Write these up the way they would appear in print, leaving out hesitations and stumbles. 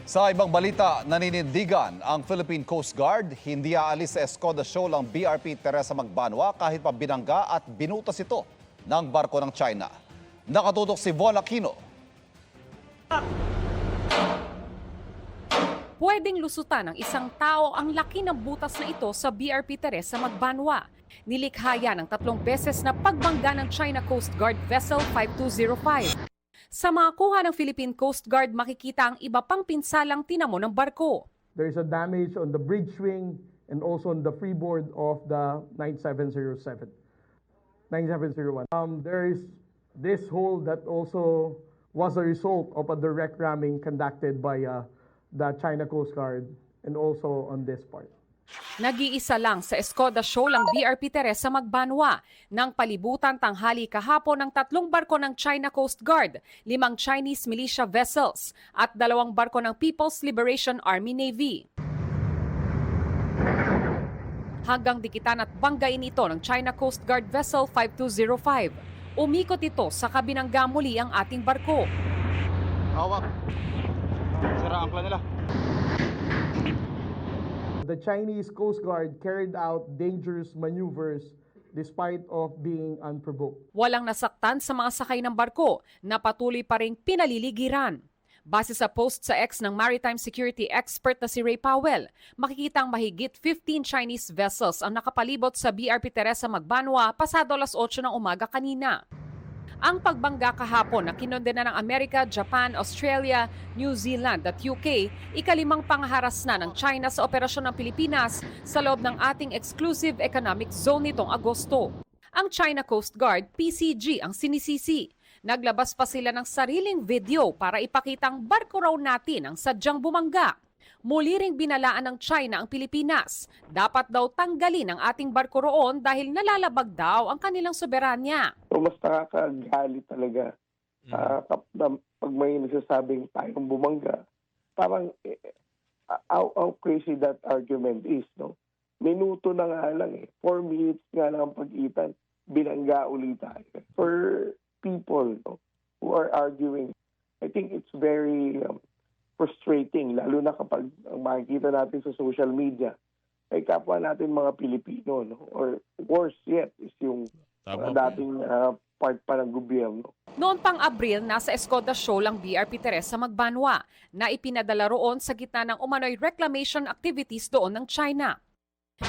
Sa ibang balita, naninindigan ang Philippine Coast Guard. Hindi aalis sa Escoda Shoal ang BRP Teresa Magbanwa kahit pa binangga at binutas ito ng barko ng China. Nakatutok si Von Aquino. Pwedeng lusutan ng isang tao ang laki ng butas na ito sa BRP Teresa Magbanwa. Nilikha yan ng 3 beses na pagbangga ng China Coast Guard Vessel 5205. Sa mga kuha ng Philippine Coast Guard, makikita ang iba pang pinsalang tinamo ng barko. There is a damage on the bridge wing and also on the freeboard of the 9701. There is this hole that also was a result of a direct ramming conducted by the China Coast Guard and also on this part. Nag-iisa lang sa Escoda Shoal ang BRP Teresa Magbanwa nang palibutan tanghali kahapon ng 3 barko ng China Coast Guard, 5 Chinese militia vessels at 2 barko ng People's Liberation Army Navy. Hanggang dikitan at banggain ito ng China Coast Guard Vessel 5205. Umikot ito sa kabinangga muli ang ating barko. Hawak. Sira ang plan nila. The Chinese Coast Guard carried out dangerous maneuvers despite of being unprovoked. Walang nasaktan sa mga sakay ng barko na patuloy pa ring pinaliligiran. Base sa post sa X ng maritime security expert na si Ray Powell, makikita ang mahigit 15 Chinese vessels ang nakapalibot sa BRP Teresa Magbanwa pasado alas 8 ng umaga kanina. Ang pagbangga kahapon na kinondena ng Amerika, Japan, Australia, New Zealand at UK, ikalimang pangharas na ng China sa operasyon ng Pilipinas sa loob ng ating exclusive economic zone nitong Agosto. Ang China Coast Guard, PCG, ang sinisisi. Naglabas pa sila ng sariling video para ipakitang barko raw natin ang sadyang bumangga. Muli ring binalaan ng China ang Pilipinas. Dapat daw tanggalin ang ating barko roon dahil nalalabag daw ang kanilang soberanya. So mas nakakagalit talaga pag may nagsasabing tayong bumangga. Parang how crazy that argument is, no? Minuto na nga lang 4 minutes nga lang ang pag-itan, binangga ulit tayo. For people, no, who are arguing, I think it's very frustrating, lalo na kapag makikita natin sa social media ay kapwa natin mga Pilipino, no? Or worse yet is yung dating part pa ng gobyerno. Noon pang Abril, nasa Escoda Shoal ang BRP Teresa Magbanwa na ipinadala roon sa gitna ng umano'y reclamation activities doon ng China.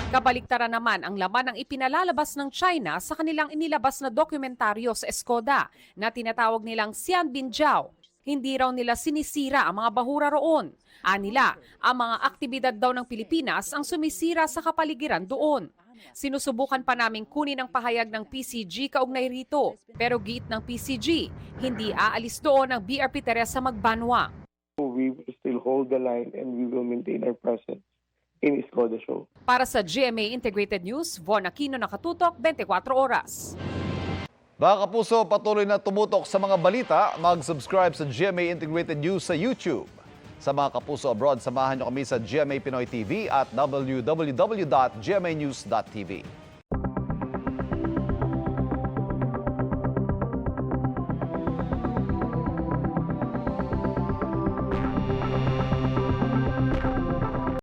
Kabaliktaran naman ang laman ng ipinalalabas ng China sa kanilang inilabas na dokumentaryo sa Escoda na tinatawag nilang Xianbinjiao. Hindi raw nila sinisira ang mga bahura roon. Anila, ang mga aktibidad daw ng Pilipinas ang sumisira sa kapaligiran doon. Sinusubukan pa naming kunin ang pahayag ng PCG kaugnay rito. Pero giit ng PCG, hindi aalis doon ang BRP Teresa Magbanwa. We will still hold the line and we will maintain our presence in Escoda Shoal. Para sa GMA Integrated News, Von Aquino, nakatutok, 24 oras. Mga kapuso, patuloy na tumutok sa mga balita. Mag-subscribe sa GMA Integrated News sa YouTube. Sa mga kapuso abroad, samahan niyo kami sa GMA Pinoy TV at www.gmanews.tv.